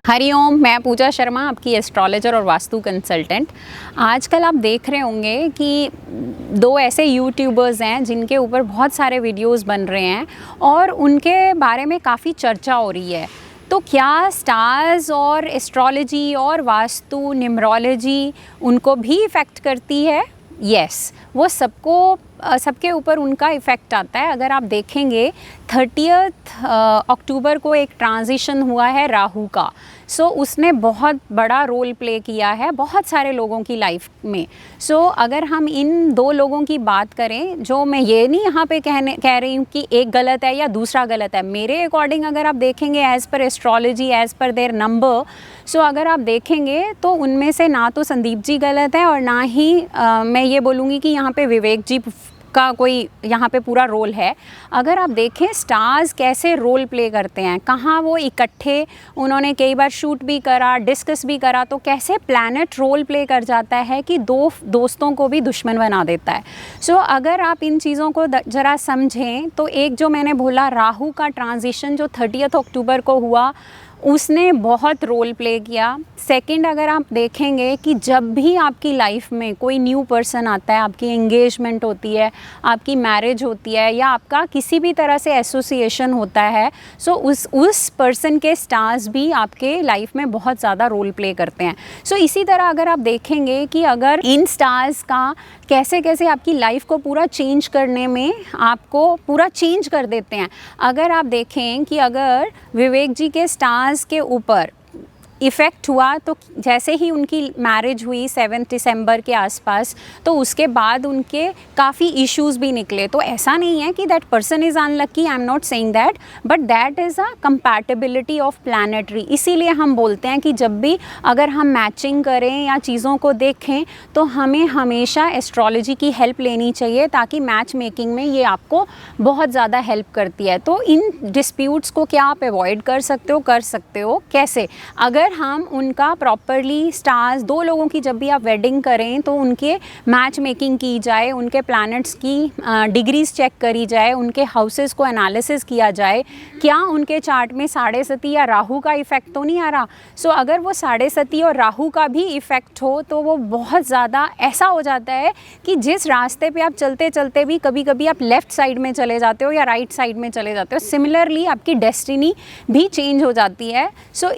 हरिओम, मैं पूजा शर्मा, आपकी एस्ट्रोलॉजर और वास्तु कंसल्टेंट। आजकल आप देख रहे होंगे कि दो ऐसे यूट्यूबर्स हैं जिनके ऊपर बहुत सारे वीडियोस बन रहे हैं और उनके बारे में काफ़ी चर्चा हो रही है। तो क्या स्टार्स और एस्ट्रोलॉजी और वास्तु न्यूमरोलॉजी उनको भी इफ़ेक्ट करती है? यस, वो सबके ऊपर उनका इफ़ेक्ट आता है। अगर आप देखेंगे 30 अक्टूबर को एक ट्रांजिशन हुआ है राहु का। उसने बहुत बड़ा रोल प्ले किया है बहुत सारे लोगों की लाइफ में। अगर हम इन दो लोगों की बात करें, जो मैं ये नहीं यहाँ पे कह रही हूँ कि एक गलत है या दूसरा गलत है। मेरे अकॉर्डिंग अगर आप देखेंगे as per astrology, as per their number, अगर आप देखेंगे तो उनमें से ना तो संदीप जी गलत है और ना ही मैं ये बोलूँगी कि यहाँ पे विवेक जी का कोई यहाँ पे पूरा रोल है। अगर आप देखें स्टार्स कैसे रोल प्ले करते हैं, कहाँ वो इकट्ठे, उन्होंने कई बार शूट भी करा, डिस्कस भी करा, तो कैसे प्लैनेट रोल प्ले कर जाता है कि दो दोस्तों को भी दुश्मन बना देता है। अगर आप इन चीज़ों को ज़रा समझें तो एक जो मैंने बोला राहु का ट्रांजिशन जो 30 अक्टूबर को हुआ, उसने बहुत रोल प्ले किया। सेकंड, अगर आप देखेंगे कि जब भी आपकी लाइफ में कोई न्यू पर्सन आता है, आपकी एंगेजमेंट होती है, आपकी मैरिज होती है या आपका किसी भी तरह से एसोसिएशन होता है, उस पर्सन के स्टार्स भी आपके लाइफ में बहुत ज़्यादा रोल प्ले करते हैं। इसी तरह अगर आप देखेंगे कि अगर इन स्टार्स का कैसे कैसे आपकी लाइफ को पूरा चेंज करने में आपको पूरा चेंज कर देते हैं। अगर आप देखें कि अगर विवेक जी के स्टार्स के ऊपर इफ़ेक्ट हुआ, तो जैसे ही उनकी मैरिज हुई 7 दिसंबर के आसपास, तो उसके बाद उनके काफ़ी इश्यूज़ भी निकले। तो ऐसा नहीं है कि that person is unlucky, I am not saying that, but that is a compatibility of planetary. इसीलिए हम बोलते हैं कि जब भी अगर हम मैचिंग करें या चीज़ों को देखें तो हमें हमेशा एस्ट्रोलॉजी की हेल्प लेनी चाहिए, ताकि मैच मेकिंग में ये आपको बहुत ज़्यादा हेल्प करती है। तो इन डिस्प्यूट्स को क्या आप अवॉइड कर सकते हो कैसे? अगर हम उनका प्रॉपरली स्टार्स, दो लोगों की जब भी आप वेडिंग करें तो उनके मैच मेकिंग की जाए, उनके प्लैनेट्स की डिग्रीज चेक करी जाए, उनके हाउसेस को एनालिसिस किया जाए, क्या उनके चार्ट में साढ़े सती या राहु का इफ़ेक्ट तो नहीं आ रहा। अगर वो साढ़े सती और राहु का भी इफ़ेक्ट हो तो वो बहुत ज़्यादा ऐसा हो जाता है कि जिस रास्ते पे आप चलते चलते भी कभी कभी आप लेफ़्ट साइड में चले जाते हो या राइट साइड में चले जाते हो। सिमिलरली आपकी डेस्टिनी भी चेंज हो जाती है।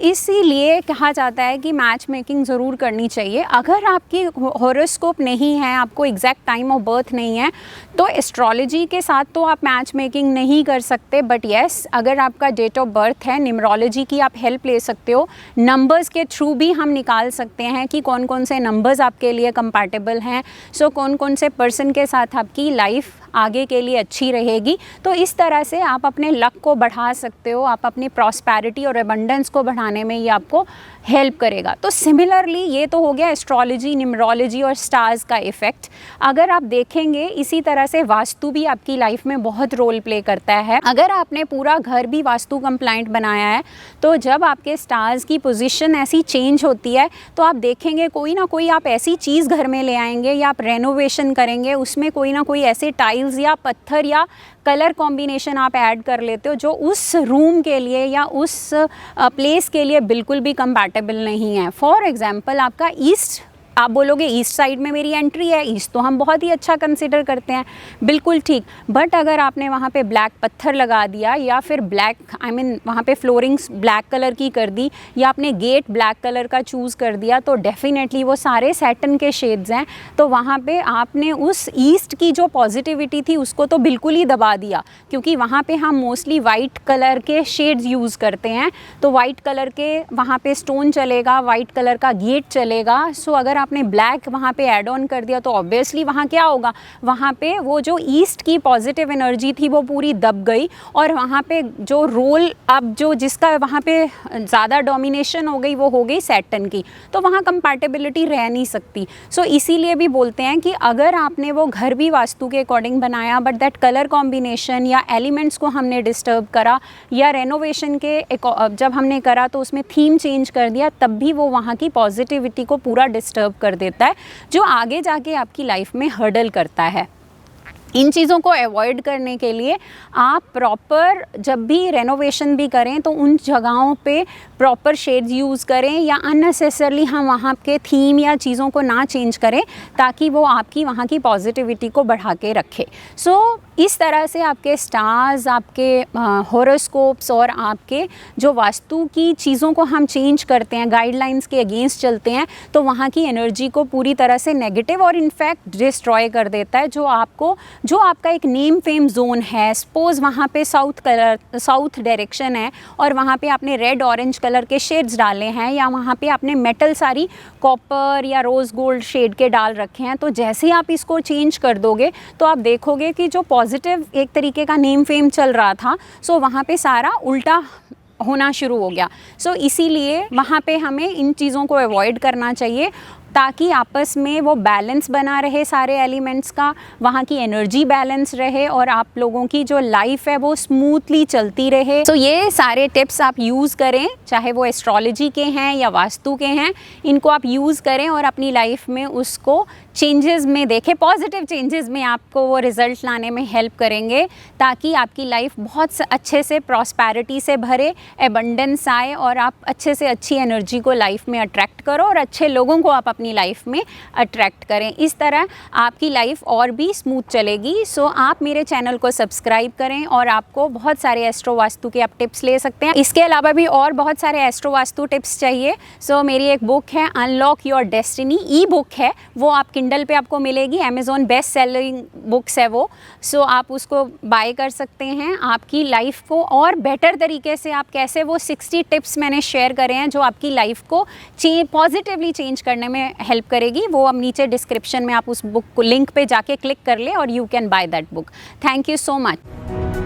इसीलिए कहा जाता है कि मैच मेकिंग ज़रूर करनी चाहिए। अगर आपकी हॉरोस्कोप नहीं है, आपको एग्जैक्ट टाइम ऑफ बर्थ नहीं है, तो एस्ट्रोलॉजी के साथ तो आप मैच मेकिंग नहीं कर सकते। बट येस, अगर आपका डेट ऑफ बर्थ है, न्यूमरोलॉजी की आप हेल्प ले सकते हो। नंबर्स के थ्रू भी हम निकाल सकते हैं कि कौन कौन से नंबर्स आपके लिए कंपैटिबल हैं। कौन कौन से पर्सन के साथ आपकी लाइफ आगे के लिए अच्छी रहेगी। तो इस तरह से आप अपने लक को बढ़ा सकते हो, आप अपनी प्रॉस्पेरिटी और एबंडेंस को बढ़ाने में ये आपको हेल्प करेगा। तो सिमिलरली ये तो हो गया एस्ट्रोलॉजी, न्यूमरोलॉजी और स्टार्स का इफ़ेक्ट। अगर आप देखेंगे इसी तरह से वास्तु भी आपकी लाइफ में बहुत रोल प्ले करता है। अगर आपने पूरा घर भी वास्तु कंप्लाइंट बनाया है, तो जब आपके स्टार्स की पोजीशन ऐसी चेंज होती है तो आप देखेंगे कोई ना कोई आप ऐसी चीज़ घर में ले आएंगे या आप रेनोवेशन करेंगे, उसमें कोई ना कोई ऐसे टाइल्स या पत्थर या कलर कॉम्बिनेशन आप ऐड कर लेते हो जो उस रूम के लिए या उस प्लेस के लिए बिल्कुल भी कंपैटिबल नहीं है। फॉर एग्जांपल, आपका ईस्ट, आप बोलोगे ईस्ट साइड में मेरी एंट्री है, ईस्ट तो हम बहुत ही अच्छा कंसिडर करते हैं, बिल्कुल ठीक। बट अगर आपने वहाँ पे ब्लैक पत्थर लगा दिया या फिर ब्लैक वहाँ पे फ्लोरिंग्स ब्लैक कलर की कर दी या आपने गेट ब्लैक कलर का चूज़ कर दिया, तो डेफिनेटली वो सारे सैटर्न के शेड्स हैं। तो वहाँ पे आपने उस ईस्ट की जो पॉजिटिविटी थी उसको तो बिल्कुल ही दबा दिया, क्योंकि वहाँ पे हम मोस्टली वाइट कलर के शेड्स यूज़ करते हैं। तो वाइट कलर के वहाँ पे स्टोन चलेगा, वाइट कलर का गेट चलेगा। अगर आपने ब्लैक वहाँ पे ऐड ऑन कर दिया तो ऑब्वियसली वहाँ क्या होगा, वहाँ पे वो जो ईस्ट की पॉजिटिव एनर्जी थी वो पूरी दब गई और वहाँ पे जो रोल अब जो जिसका वहाँ पे ज़्यादा डोमिनेशन हो गई वो हो गई सैटर्न की। तो वहाँ कंपैटिबिलिटी रह नहीं सकती। इसीलिए भी बोलते हैं कि अगर आपने वो घर भी वास्तु के अकॉर्डिंग बनाया बट दैट कलर कॉम्बिनेशन या एलिमेंट्स को हमने डिस्टर्ब करा या रेनोवेशन के जब हमने करा तो उसमें थीम चेंज कर दिया, तब भी वो वहाँ की पॉजिटिविटी को पूरा डिस्टर्ब कर देता है, जो आगे जाके आपकी लाइफ में हर्डल करता है। इन चीज़ों को अवॉइड करने के लिए आप प्रॉपर जब भी रेनोवेशन भी करें तो उन जगहों पे प्रॉपर शेड्स यूज़ करें, या अननेसेसरली हम वहाँ के थीम या चीज़ों को ना चेंज करें ताकि वो आपकी वहाँ की पॉजिटिविटी को बढ़ा के रखे। सो इस तरह से आपके स्टार्स, आपके हॉरोस्कोप्स और आपके जो वास्तु की चीज़ों को हम चेंज करते हैं, गाइडलाइंस के अगेंस्ट चलते हैं, तो वहाँ की एनर्जी को पूरी तरह से नेगेटिव और इनफैक्ट डिस्ट्रॉय कर देता है। जो आपका एक नेम फेम जोन है, सपोज़ वहाँ पे साउथ डायरेक्शन है और वहाँ पे आपने रेड ऑरेंज कलर के शेड्स डाले हैं, या वहाँ पे आपने मेटल सारी कॉपर या रोज़ गोल्ड शेड के डाल रखे हैं, तो जैसे ही आप इसको चेंज कर दोगे तो आप देखोगे कि जो पॉजिटिव एक तरीके का नेम फेम चल रहा था, सो वहाँ पे सारा उल्टा होना शुरू हो गया। सो इसीलिए वहाँ पे हमें इन चीज़ों को अवॉइड करना चाहिए ताकि आपस में वो बैलेंस बना रहे सारे एलिमेंट्स का, वहाँ की एनर्जी बैलेंस रहे और आप लोगों की जो लाइफ है वो स्मूथली चलती रहे। सो ये सारे टिप्स आप यूज़ करें, चाहे वो एस्ट्रोलॉजी के हैं या वास्तु के हैं, इनको आप यूज़ करें और अपनी लाइफ में उसको चेंजेस में देखें, पॉजिटिव चेंजेस में आपको वो रिज़ल्ट लाने में हेल्प करेंगे, ताकि आपकी लाइफ बहुत अच्छे से प्रॉस्पेरिटी से भरे, एबंडेंस आए और आप अच्छे से अच्छी एनर्जी को लाइफ में अट्रैक्ट करो और अच्छे लोगों को आप अपनी लाइफ में अट्रैक्ट करें। इस तरह आपकी लाइफ और भी स्मूथ चलेगी। सो आप मेरे चैनल को सब्सक्राइब करें और आपको बहुत सारे एस्ट्रो वास्तु के आप टिप्स ले सकते हैं। इसके अलावा भी और बहुत सारे एस्ट्रो वास्तु टिप्स चाहिए, सो मेरी एक बुक है unlock your destiny, E book है, वो आप किंडल पे आपको मिलेगी, अमेज़ॉन बेस्ट सेलिंग बुक्स है वो। सो आप उसको बाय कर सकते हैं। आपकी लाइफ को और बेटर तरीके से आप कैसे, वो 60 टिप्स मैंने शेयर करे हैं जो आपकी लाइफ को पॉजिटिवली चेंज करने में हेल्प करेगी, वो अब नीचे डिस्क्रिप्शन में आप उस बुक को लिंक पे जाके क्लिक कर ले और you can by that book. Thank you so much.